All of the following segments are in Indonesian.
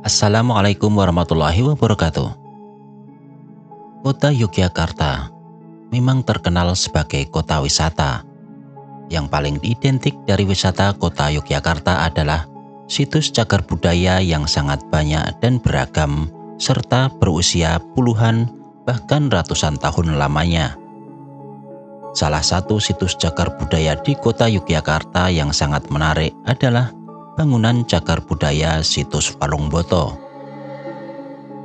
Assalamualaikum warahmatullahi wabarakatuh. Kota Yogyakarta memang terkenal sebagai kota wisata. Yang paling identik dari wisata kota Yogyakarta adalah situs cagar budaya yang sangat banyak dan beragam, serta berusia puluhan bahkan ratusan tahun lamanya. Salah satu situs cagar budaya di kota Yogyakarta yang sangat menarik adalah bangunan cagar budaya Situs Warungboto.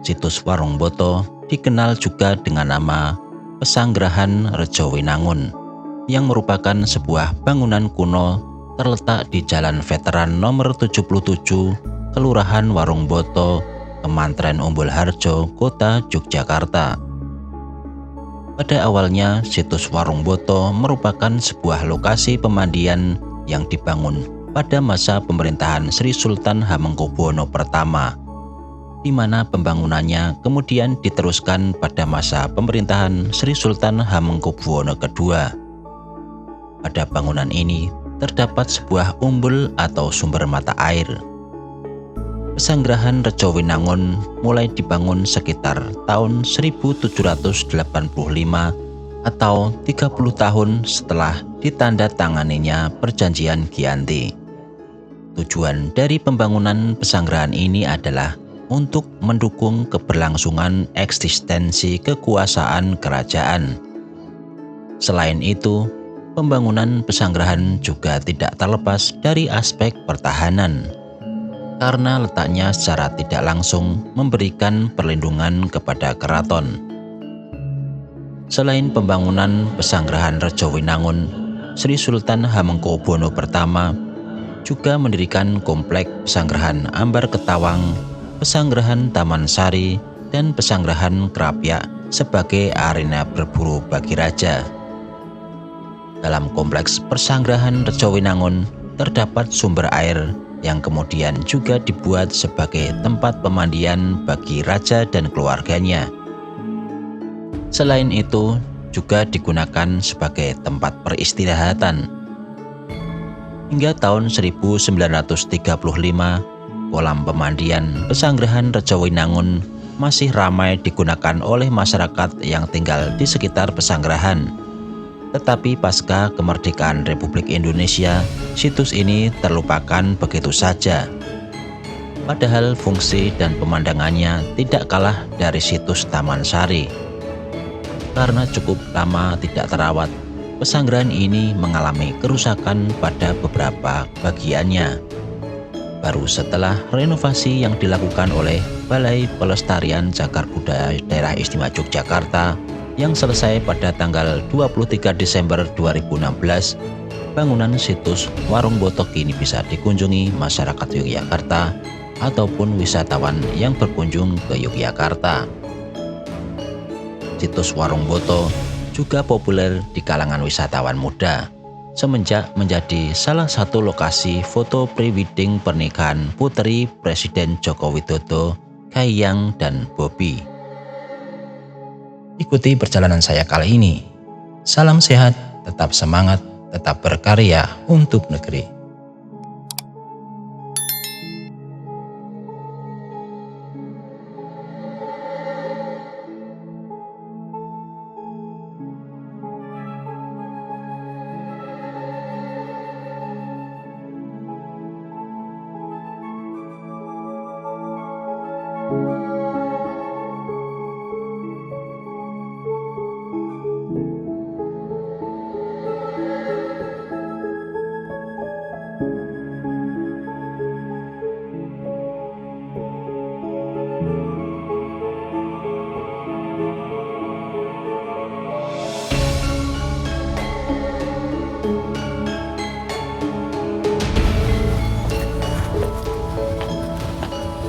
Situs Warungboto dikenal juga dengan nama Pesanggerahan Rejowinangun, yang merupakan sebuah bangunan kuno terletak di Jalan Veteran nomor 77, Kelurahan Warungboto, Kemantren Umbul Harjo, Kota Yogyakarta. Pada awalnya, Situs Warungboto merupakan sebuah lokasi pemandian yang dibangun pada masa pemerintahan Sri Sultan Hamengkubuwono pertama, di mana pembangunannya kemudian diteruskan pada masa pemerintahan Sri Sultan Hamengkubuwono kedua. Pada bangunan ini terdapat sebuah umbul atau sumber mata air. Pesanggerahan Rejowinangun mulai dibangun sekitar tahun 1785 atau 30 tahun setelah ditandatanganinya Perjanjian Giyanti. Tujuan dari pembangunan pesanggerahan ini adalah untuk mendukung keberlangsungan eksistensi kekuasaan kerajaan. Selain itu, pembangunan pesanggerahan juga tidak terlepas dari aspek pertahanan, karena letaknya secara tidak langsung memberikan perlindungan kepada keraton. Selain pembangunan pesanggerahan Rejowinangun, Sri Sultan Hamengkubuwono pertama juga mendirikan komplek pesanggerahan Ambar Ketawang, pesanggerahan Taman Sari, dan pesanggerahan Krapyak sebagai arena berburu bagi raja. Dalam kompleks pesanggerahan Rejowinangun terdapat sumber air yang kemudian juga dibuat sebagai tempat pemandian bagi raja dan keluarganya. Selain itu, juga digunakan sebagai tempat peristirahatan. Hingga tahun 1935, kolam pemandian pesanggerahan Rejowinangun masih ramai digunakan oleh masyarakat yang tinggal di sekitar pesanggerahan. Tetapi pasca kemerdekaan Republik Indonesia, situs ini terlupakan begitu saja. Padahal fungsi dan pemandangannya tidak kalah dari situs Taman Sari. Karena cukup lama tidak terawat, pesanggerahan ini mengalami kerusakan pada beberapa bagiannya. Baru setelah renovasi yang dilakukan oleh Balai Pelestarian Cagar Budaya Daerah Istimewa Yogyakarta yang selesai pada tanggal 23 Desember 2016, bangunan situs Warungboto kini bisa dikunjungi masyarakat Yogyakarta ataupun wisatawan yang berkunjung ke Yogyakarta. Situs Warungboto juga populer di kalangan wisatawan muda, semenjak menjadi salah satu lokasi foto pre-wedding pernikahan putri Presiden Joko Widodo, Kahiyang, dan Bobi. Ikuti perjalanan saya kali ini. Salam sehat, tetap semangat, tetap berkarya untuk negeri.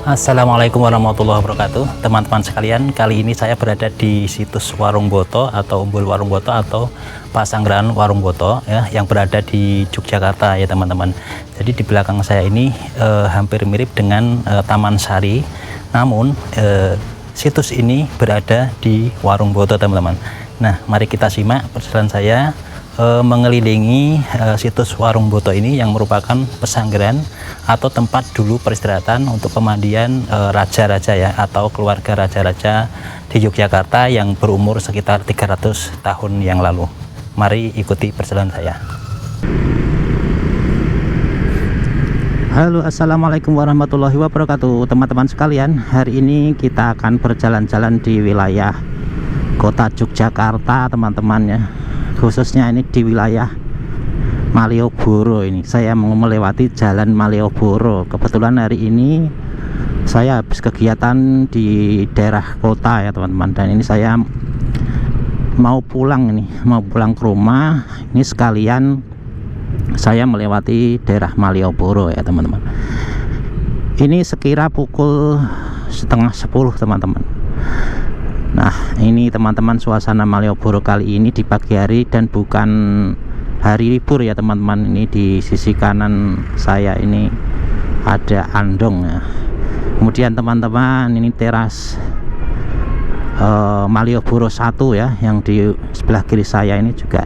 Assalamualaikum warahmatullahi wabarakatuh, teman-teman sekalian. Kali ini saya berada di situs Warungboto atau Umbul Warungboto atau Pesanggerahan Warungboto ya, yang berada di Yogyakarta ya teman-teman. Jadi di belakang saya ini hampir mirip dengan Taman Sari, namun situs ini berada di Warungboto teman-teman. Nah, mari kita simak perjalanan saya mengelilingi situs Warung Boto ini yang merupakan pesanggeran atau tempat dulu peristirahatan untuk pemandian raja-raja ya, atau keluarga raja-raja di Yogyakarta yang berumur sekitar 300 tahun yang lalu. Mari ikuti perjalanan saya. Halo, assalamualaikum warahmatullahi wabarakatuh teman-teman sekalian. Hari ini kita akan berjalan-jalan di wilayah kota Yogyakarta teman-teman ya, khususnya ini di wilayah Malioboro. Ini saya mau melewati jalan Malioboro. Kebetulan hari ini saya habis kegiatan di daerah kota ya teman-teman, dan ini saya mau pulang ke rumah. Ini sekalian saya melewati daerah Malioboro ya teman-teman. Ini sekira pukul 9:30 teman-teman. Nah, ini teman-teman suasana Malioboro kali ini di pagi hari dan bukan hari libur ya teman-teman. Ini di sisi kanan saya ini ada Andong ya. Kemudian teman-teman, ini teras Malioboro 1 ya, yang di sebelah kiri saya ini juga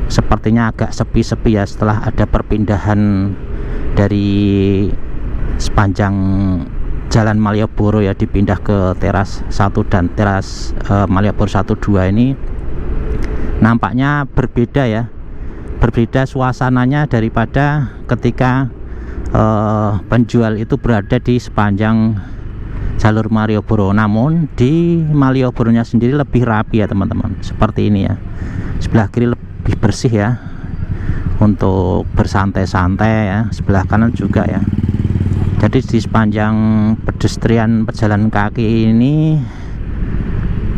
sepertinya agak sepi-sepi ya, setelah ada perpindahan dari sepanjang jalan Malioboro ya, dipindah ke teras 1 dan teras Malioboro 1 2 ini nampaknya berbeda ya, berbeda suasananya daripada ketika penjual itu berada di sepanjang jalur Malioboro. Namun di Malioboronya sendiri lebih rapi ya teman-teman, seperti ini ya. Sebelah kiri lebih bersih ya untuk bersantai-santai ya, sebelah kanan juga ya. Jadi di sepanjang pedestrian pejalan kaki ini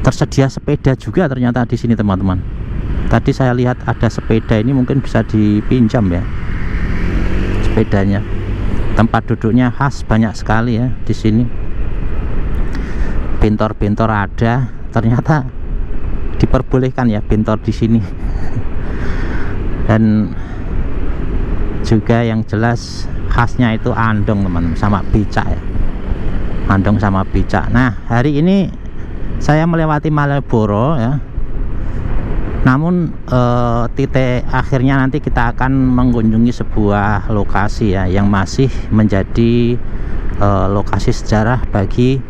tersedia sepeda juga ternyata di sini teman-teman. Tadi saya lihat ada sepeda, ini mungkin bisa dipinjam ya sepedanya. Tempat duduknya khas, banyak sekali ya di sini. Bentor-bentor ada, ternyata diperbolehkan ya bentor di sini. Dan juga yang jelas khasnya itu andong teman-teman, sama becak ya, andong sama becak. Nah, hari ini saya melewati Malioboro ya, namun titik akhirnya nanti kita akan mengunjungi sebuah lokasi ya, yang masih menjadi lokasi sejarah bagi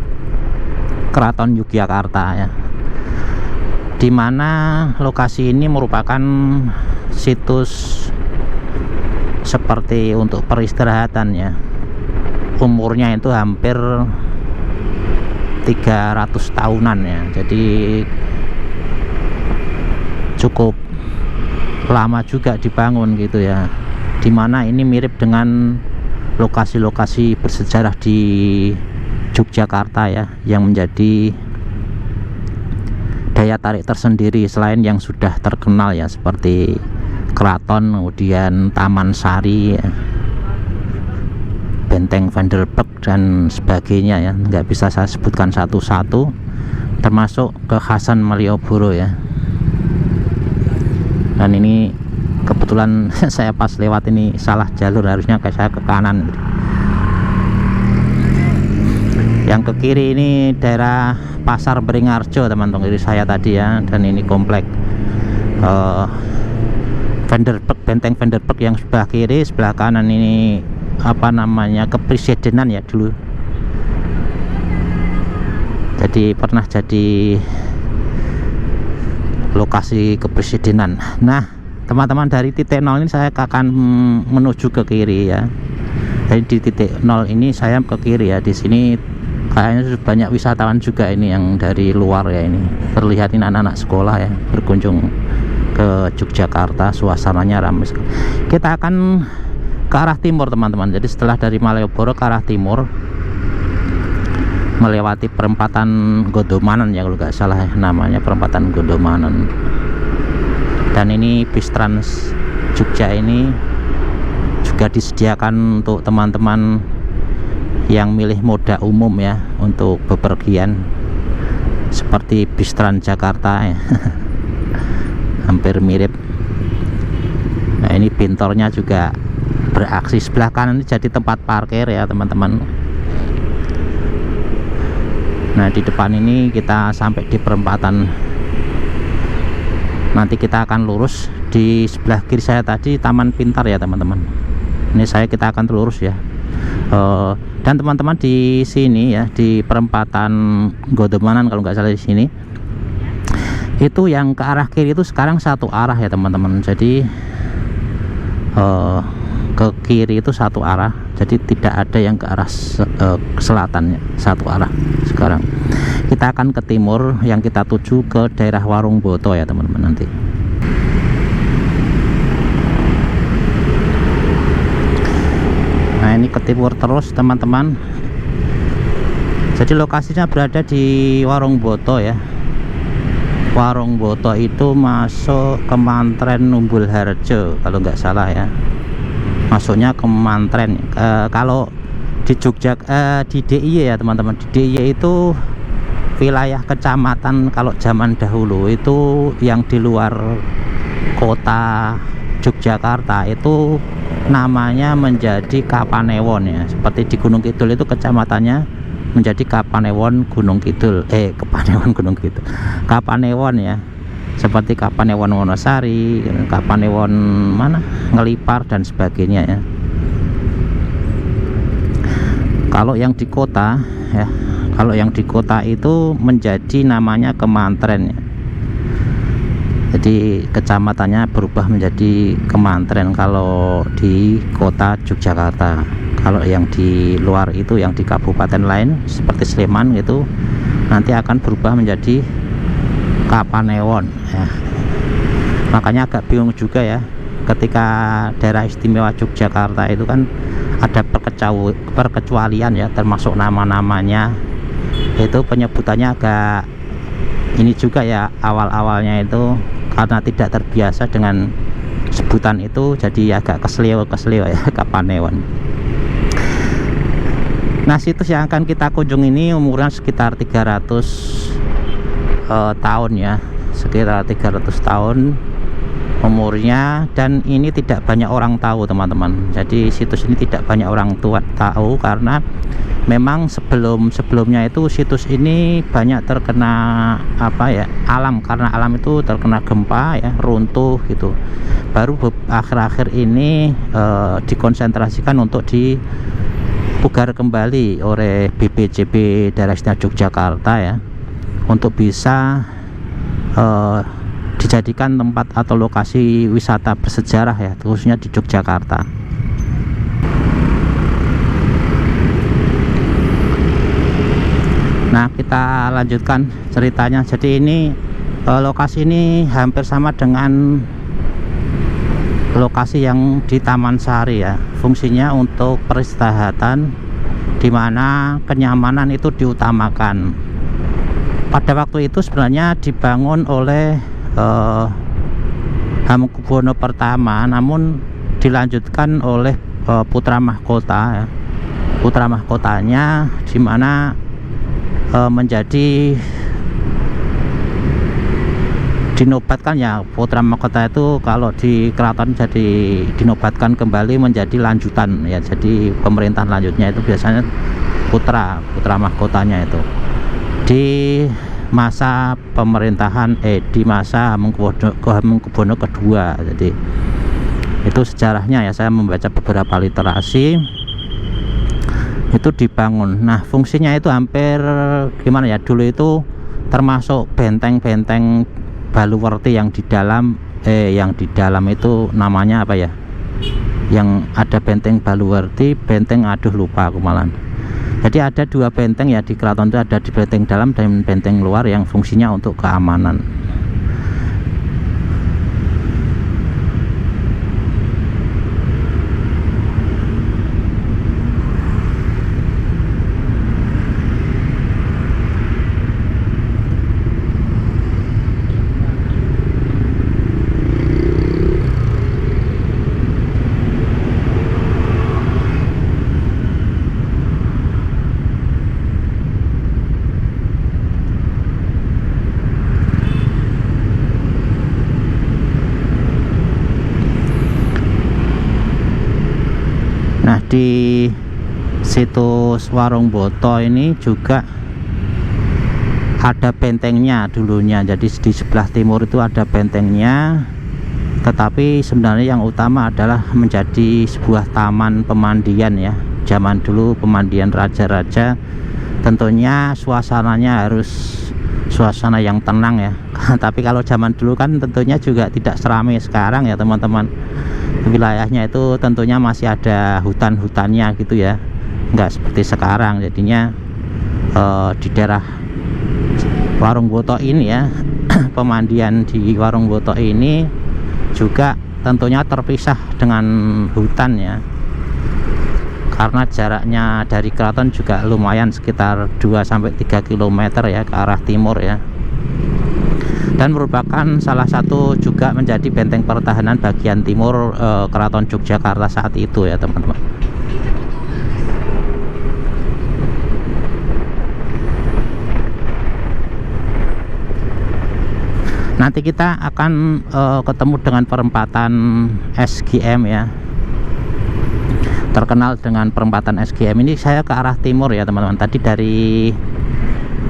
Keraton Yogyakarta ya, dimana lokasi ini merupakan situs seperti untuk peristirahatan ya. Umurnya itu hampir 300 tahunan ya, jadi cukup lama juga dibangun gitu ya, dimana ini mirip dengan lokasi-lokasi bersejarah di Yogyakarta ya, yang menjadi daya tarik tersendiri selain yang sudah terkenal ya, seperti Keraton, kemudian Taman Sari ya, Benteng Vanderburg dan sebagainya ya. Nggak bisa saya sebutkan satu-satu, termasuk kekhasan Malioboro ya. Dan ini kebetulan saya pas lewat ini salah jalur, harusnya kayak saya ke kanan. Yang ke kiri ini daerah Pasar Beringharjo teman-teman, kiri saya tadi ya. Dan ini komplek Vanderburg, Benteng Vanderburg yang sebelah kiri. Sebelah kanan ini apa namanya, kepresidenan ya dulu, jadi pernah jadi lokasi kepresidenan. Nah teman-teman, dari titik 0 ini saya akan menuju ke kiri ya. Jadi di titik 0 ini saya ke kiri ya. Di sini kayaknya banyak wisatawan juga ini yang dari luar ya. Ini terlihat ini anak-anak sekolah ya, berkunjung ke Yogyakarta. Suasananya ramai sekali. Kita akan ke arah timur teman-teman. Jadi setelah dari Malioboro ke arah timur, melewati perempatan Gondomanan ya, kalau nggak salah namanya, perempatan Gondomanan. Dan ini bis Trans Jogja ini juga disediakan untuk teman-teman yang milih moda umum ya, untuk bepergian, seperti bis Transjakarta ya. Hampir mirip. Nah ini pintornya juga beraksi. Sebelah kanan ini jadi tempat parkir ya teman-teman. Nah di depan ini kita sampai di perempatan, nanti kita akan lurus di sebelah kiri saya tadi Taman Pintar ya teman-teman. Ini kita akan lurus ya. Dan teman-teman di sini ya, di perempatan Godomanan kalau nggak salah di sini, itu yang ke arah kiri itu sekarang satu arah ya teman-teman. Jadi ke kiri itu satu arah, jadi tidak ada yang ke arah selatan ya, satu arah. Sekarang kita akan ke timur, yang kita tuju ke daerah Warung Boto ya teman-teman nanti. Nah ini ke timur terus teman-teman. Jadi lokasinya berada di Warung Boto ya. Warung Boto itu masuk ke Mantren Umbul Harjo kalau nggak salah ya. Masuknya ke Mantren. Kalau di Jogja di DIY ya teman-teman, di DIY itu wilayah kecamatan kalau zaman dahulu itu yang di luar kota Yogyakarta itu namanya menjadi Kapanewon ya. Seperti di Gunung Kidul itu kecamatannya menjadi Kapanewon Gunung Kidul, Kapanewon Gunung Kidul, Kapanewon ya. Seperti Kapanewon Wonosari, Kapanewon mana Ngelipar dan sebagainya ya. Kalau yang di kota ya, kalau yang di kota itu menjadi namanya Kemantren ya. Jadi kecamatannya berubah menjadi Kemantren kalau di kota Yogyakarta. Kalau yang di luar itu, yang di kabupaten lain seperti Sleman gitu, nanti akan berubah menjadi Kapanewon ya. Makanya agak bingung juga ya, ketika daerah istimewa Yogyakarta itu kan ada perkecualian ya, termasuk nama-namanya itu penyebutannya agak ini juga ya, awal-awalnya itu karena tidak terbiasa dengan sebutan itu, jadi agak kesleo ya Kapanewon. Nah situs yang akan kita kunjungi ini umurnya sekitar 300 tahun ya, sekitar 300 tahun umurnya, dan ini tidak banyak orang tahu teman-teman. Jadi situs ini tidak banyak orang tua tahu karena memang sebelumnya itu situs ini banyak terkena alam, karena alam itu terkena gempa ya, runtuh gitu. Baru akhir-akhir ini dikonsentrasikan untuk dipugar kembali oleh BPJB Daerah Istimewa Yogyakarta ya, untuk bisa dijadikan tempat atau lokasi wisata bersejarah ya, khususnya di Yogyakarta. Nah kita lanjutkan ceritanya. Jadi ini lokasi ini hampir sama dengan lokasi yang di Taman Sari ya. Fungsinya untuk peristirahatan, dimana kenyamanan itu diutamakan. Pada waktu itu sebenarnya dibangun oleh Hamengkubuwono pertama, namun dilanjutkan oleh putra mahkota ya. Putra mahkotanya dimana menjadi dinobatkan ya, putra mahkota itu kalau di keraton jadi dinobatkan kembali menjadi lanjutan ya. Jadi pemerintahan lanjutnya itu biasanya putra mahkotanya itu di masa pemerintahan di masa Hamengkubuwono kedua. Jadi itu sejarahnya ya, saya membaca beberapa literasi itu dibangun. Nah fungsinya itu hampir gimana ya, dulu itu termasuk benteng-benteng Baluwerti yang di dalam itu namanya apa ya, yang ada benteng Baluwerti, benteng aduh lupa aku malah. Jadi ada dua benteng ya di keraton itu, ada di benteng dalam dan benteng luar yang fungsinya untuk keamanan. Nah di situs Warung Boto ini juga ada bentengnya dulunya. Jadi di sebelah timur itu ada bentengnya, tetapi sebenarnya yang utama adalah menjadi sebuah taman pemandian ya. Zaman dulu pemandian raja-raja, tentunya suasananya harus suasana yang tenang ya. Tapi kalau zaman dulu kan tentunya juga tidak seramai sekarang ya teman-teman. Wilayahnya itu tentunya masih ada hutan-hutannya gitu ya, nggak seperti sekarang. Jadinya di daerah Warung Boto ini ya, pemandian di Warung Boto ini juga tentunya terpisah dengan hutan ya, karena jaraknya dari keraton juga lumayan, sekitar 2-3 km ya ke arah timur ya, dan merupakan salah satu juga menjadi benteng pertahanan bagian timur Keraton Yogyakarta saat itu ya teman-teman. Nanti kita akan ketemu dengan perempatan SGM ya, terkenal dengan perempatan SGM ini. Saya ke arah timur ya teman-teman, tadi dari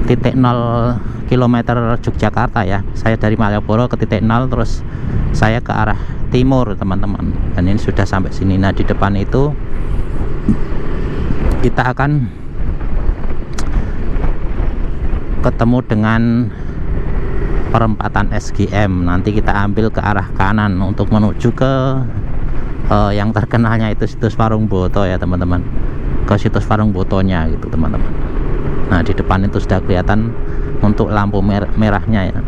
titik 0 km Yogyakarta ya, saya dari Malioboro ke titik 0, terus saya ke arah timur teman-teman, dan ini sudah sampai sini. Nah di depan itu kita akan ketemu dengan perempatan SGM. Nanti kita ambil ke arah kanan untuk menuju ke yang terkenalnya itu situs Warung Boto ya teman-teman, ke situs Warung Botonya gitu teman-teman. Nah di depan itu sudah kelihatan untuk lampu merahnya ya.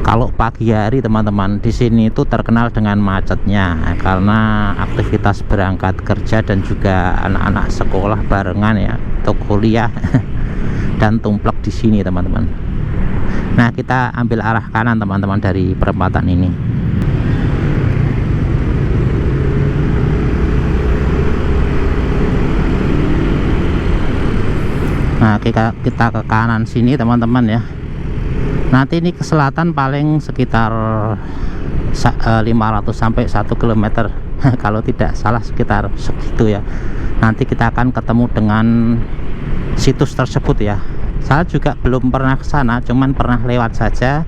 Kalau pagi hari teman-teman, di sini itu terkenal dengan macetnya karena aktivitas berangkat kerja dan juga anak-anak sekolah barengan ya, atau kuliah dan tumplek di sini teman-teman. Nah kita ambil arah kanan teman-teman dari perempatan ini. Nah kita ke kanan sini teman-teman ya. Nanti ini ke selatan paling sekitar 500 sampai 1 km kalau tidak salah, sekitar segitu ya. Nanti kita akan ketemu dengan situs tersebut ya. Saya juga belum pernah ke sana, cuman pernah lewat saja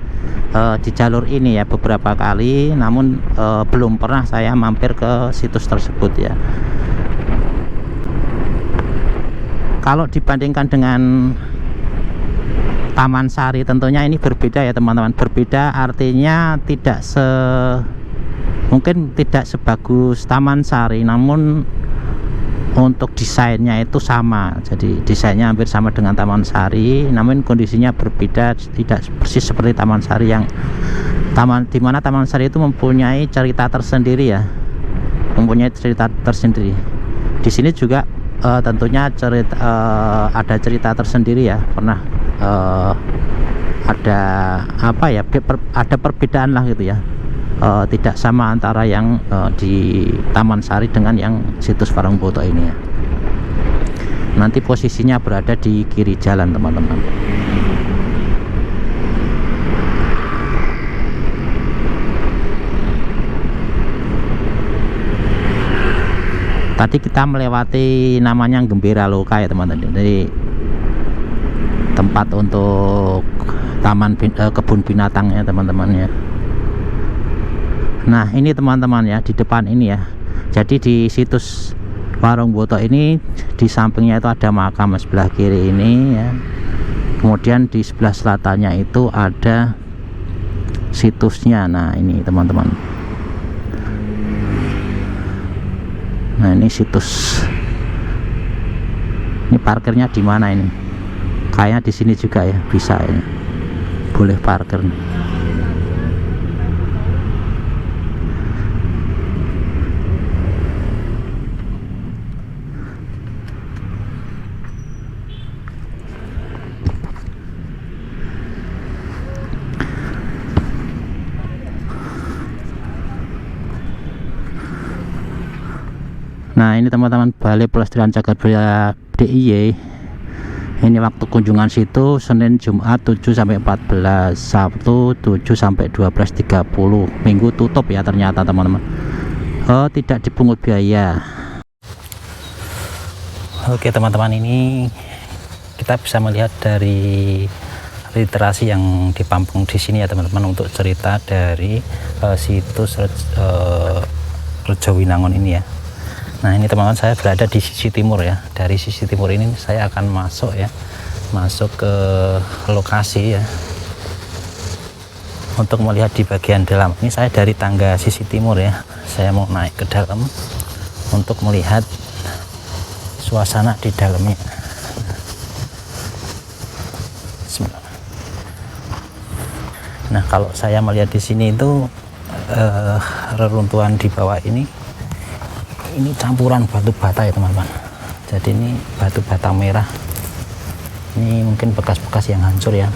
di jalur ini ya beberapa kali, namun belum pernah saya mampir ke situs tersebut ya. Kalau dibandingkan dengan Taman Sari tentunya ini berbeda ya teman-teman. Berbeda artinya mungkin tidak sebagus Taman Sari, namun untuk desainnya itu sama. Jadi desainnya hampir sama dengan Taman Sari, namun kondisinya berbeda, tidak persis seperti Taman Sari yang dimana Taman Sari itu mempunyai cerita tersendiri ya, mempunyai cerita tersendiri. Di sini juga tentunya ada cerita tersendiri ya, pernah ada apa ya, ada perbedaan lah gitu ya. Tidak sama antara yang di Taman Sari dengan yang situs Warung Boto ini ya. Nanti posisinya berada di kiri jalan teman-teman. Tadi kita melewati namanya Gembira Loka ya teman-teman. Jadi tempat untuk kebun binatang ya teman-teman ya. Nah ini teman-teman ya, di depan ini ya. Jadi di situs Warung Boto ini di sampingnya itu ada makam sebelah kiri ini ya. Kemudian di sebelah selatannya itu ada situsnya. Nah ini teman-teman. Nah ini situs. Ini parkirnya di mana ini? Kayaknya di sini juga ya, bisa ini. Boleh parkir nih. Nah ini teman-teman, Balai Pelestarian Cagar Budaya DIY. Ini waktu kunjungan situ Senin Jumat 7-14, Sabtu 7-12.30, Minggu tutup ya ternyata teman-teman. Tidak dipungut biaya. Oke teman-teman, ini kita bisa melihat dari literasi yang ditampung di sini ya teman-teman, untuk cerita dari situs Rejo Winangun ini ya. Nah ini teman-teman, saya berada di sisi timur ya. Dari sisi timur ini saya akan masuk ya, masuk ke lokasi ya, untuk melihat di bagian dalam. Ini saya dari tangga sisi timur ya, saya mau naik ke dalam untuk melihat suasana di dalamnya. Nah kalau saya melihat di sini itu reruntuhan di bawah ini campuran batu bata ya teman-teman. Jadi ini batu bata merah, ini mungkin bekas-bekas yang hancur ya.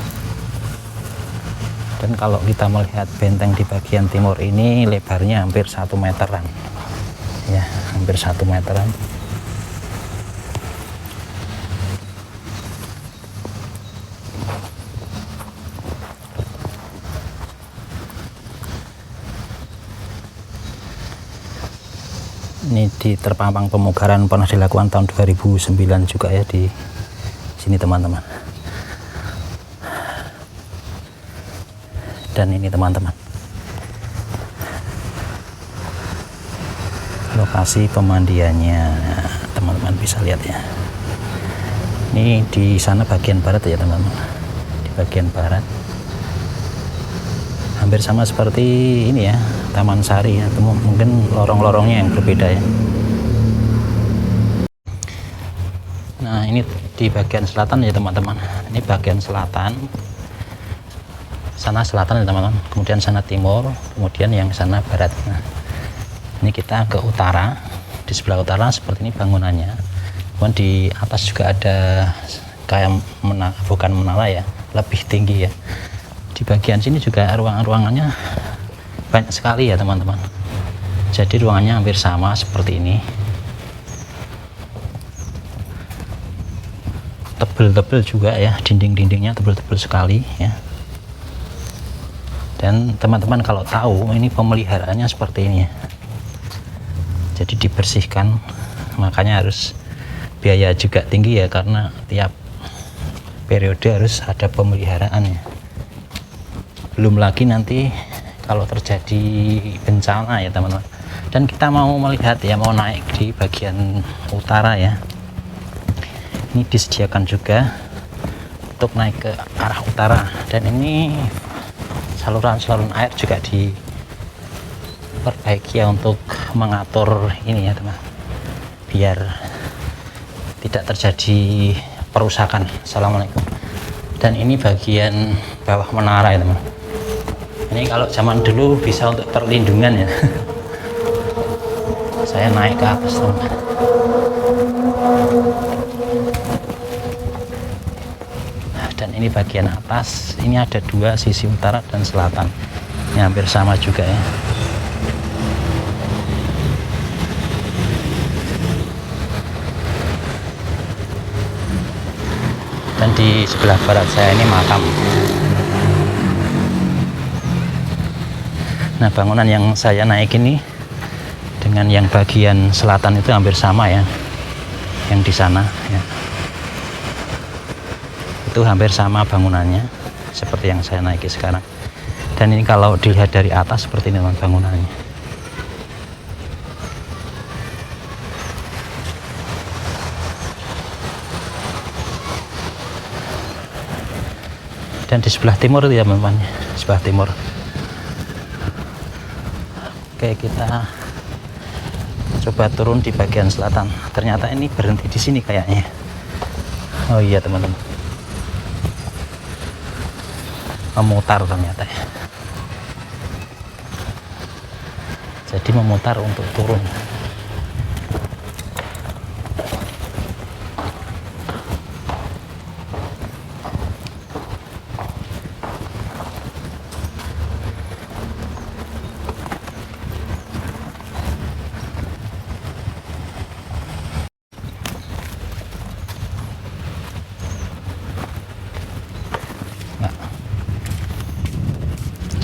Dan kalau kita melihat benteng di bagian timur ini lebarnya hampir 1 meteran ya, hampir 1 meteran. Ini di terpampang pemugaran pernah dilakukan tahun 2009 juga ya di sini teman-teman. Dan ini teman-teman, lokasi pemandiannya, teman-teman bisa lihat ya. Ini di sana bagian barat ya teman-teman, di bagian barat hampir sama seperti ini ya, Taman Sari ya, mungkin lorong-lorongnya yang berbeda ya. Nah ini di bagian selatan ya teman-teman, ini bagian selatan, sana selatan ya teman-teman, kemudian sana timur, kemudian yang sana barat. Nah ini kita ke utara, di sebelah utara seperti ini bangunannya. Kemudian di atas juga ada kayak bukan menara ya, lebih tinggi ya. Di bagian sini juga ruangannya banyak sekali ya teman-teman. Jadi ruangannya hampir sama seperti ini, tebel-tebel juga ya, dinding-dindingnya tebel-tebel sekali ya. Dan teman-teman kalau tahu ini pemeliharaannya seperti ini ya, jadi dibersihkan, makanya harus biaya juga tinggi ya, karena tiap periode harus ada pemeliharaan ya. Belum lagi nanti kalau terjadi bencana ya teman-teman. Dan kita mau melihat ya, mau naik di bagian utara ya, ini disediakan juga untuk naik ke arah utara. Dan ini saluran-saluran air juga diperbaiki ya, untuk mengatur ini ya teman, biar tidak terjadi perusakan. Assalamualaikum. Dan ini bagian bawah menara ya teman. Ini kalau zaman dulu bisa untuk perlindungan ya. Saya naik ke atas teman. Nah, dan ini bagian atas, ini ada 2 sisi, utara dan selatan. Ini hampir sama juga ya. Dan di sebelah barat saya ini makam. Nah bangunan yang saya naik ini dengan yang bagian selatan itu hampir sama ya, yang di sana ya, itu hampir sama bangunannya seperti yang saya naiki sekarang. Dan ini kalau dilihat dari atas seperti ini bangunannya. Dan di sebelah timur itu ya teman-teman, sebelah timur. Oke, kita coba turun di bagian selatan. Ternyata ini berhenti di sini kayaknya. Oh iya teman-teman, memutar ternyata ya. Jadi memutar untuk turun.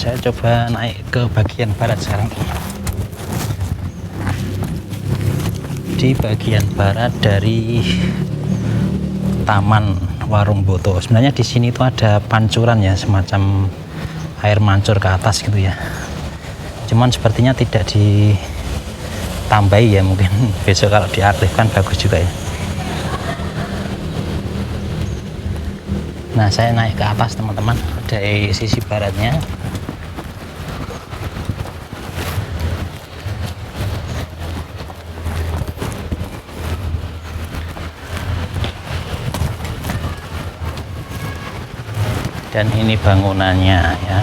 Saya coba naik ke bagian barat sekarang. Di bagian barat dari Taman Warung Boto. Sebenarnya di sini itu ada pancuran ya, semacam air mancur ke atas gitu ya. Cuman sepertinya tidak ditambahi ya, mungkin besok kalau diaktifkan bagus juga ya. Nah, saya naik ke atas teman-teman, dari sisi baratnya. Dan ini bangunannya ya,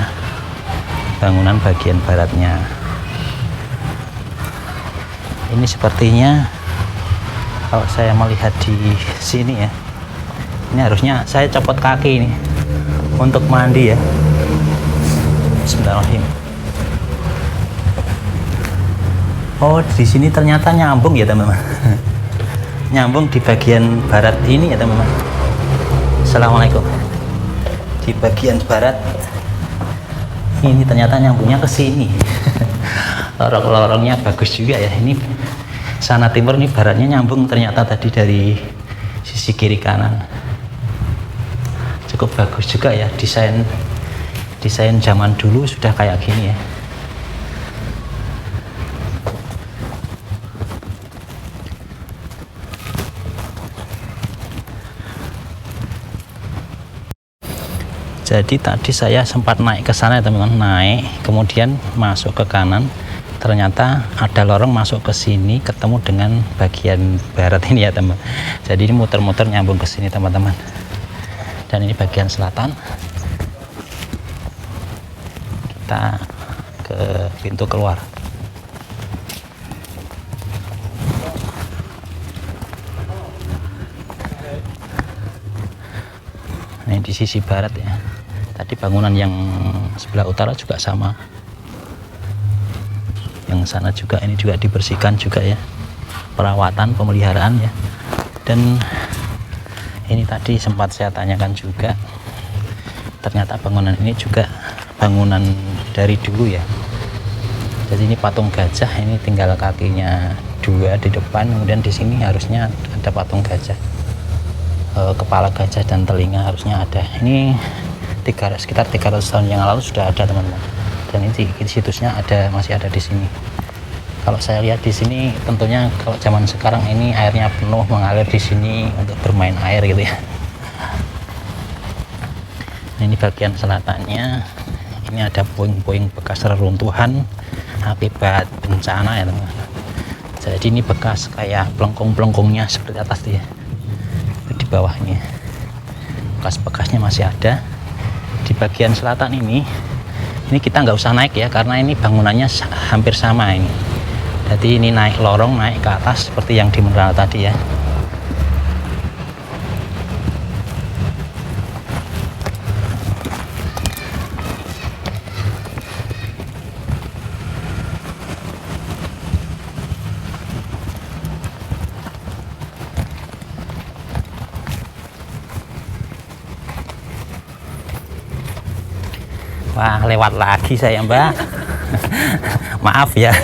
bangunan bagian baratnya. Ini sepertinya kalau saya melihat di sini ya, ini harusnya saya copot kaki ini untuk mandi ya. Bismillahirrahmanirrahim. Oh, di sini ternyata nyambung ya teman-teman. Nyambung di bagian barat ini ya teman-teman. Assalamualaikum. Di bagian barat ini ternyata nyambungnya ke sini. Lorong-lorongnya bagus juga ya. Ini sana timur, ini baratnya nyambung ternyata tadi dari sisi kiri kanan. Cukup bagus juga ya, desain zaman dulu sudah kayak gini ya. Jadi tadi saya sempat naik ke sana ya teman-teman, naik kemudian masuk ke kanan, ternyata ada lorong masuk ke sini ketemu dengan bagian barat ini ya teman. Jadi ini muter-muter nyambung ke sini teman-teman. Dan ini bagian selatan. Kita ke pintu keluar. Ini di sisi barat ya. Tadi bangunan yang sebelah utara juga sama. Yang sana juga, ini juga dibersihkan juga ya. Perawatan, pemeliharaan ya. Dan ini tadi sempat saya tanyakan juga. Ternyata bangunan ini juga bangunan dari dulu ya. Jadi ini patung gajah, ini tinggal kakinya 2 di depan, kemudian di sini harusnya ada patung gajah. Kepala gajah dan telinga harusnya ada. Ini sekitar 300 tahun yang lalu sudah ada teman-teman. Dan ini situsnya masih ada di sini. Kalau saya lihat di sini, tentunya kalau zaman sekarang ini airnya penuh mengalir di sini untuk bermain air gitu ya. Nah, ini bagian selatannya. Ini ada puing-puing bekas reruntuhan akibat bencana ya teman-teman. Jadi ini bekas kayak pelengkung-pelengkungnya seperti atas dia. Di bawahnya bekas-bekasnya masih ada. Di bagian selatan ini kita nggak usah naik ya, karena ini bangunannya hampir sama ini. Jadi ini naik lorong, naik ke atas seperti yang di Mineral tadi ya. Wah, lewat lagi saya Mbak. Maaf ya.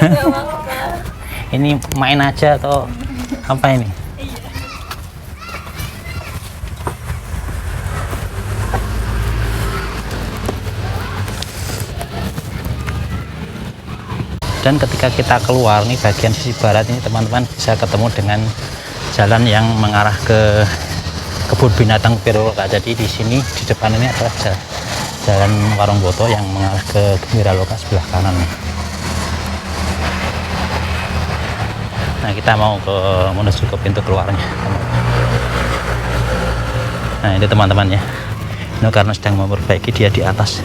Ini main aja atau apa ini? Dan ketika kita keluar nih bagian sisi barat ini teman-teman bisa ketemu dengan jalan yang mengarah ke kebun binatang Wiraloka. Jadi di sini di depan ini adalah jalan Warung Boto yang mengarah ke Wiraloka sebelah kanan. Nah, kita mau menuju ke pintu keluarnya. Nah, ini teman-teman ya. Ini karena sedang memperbaiki, dia di atas.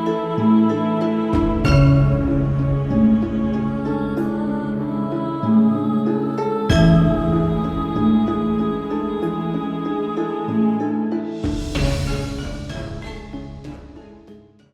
wabarakatuh.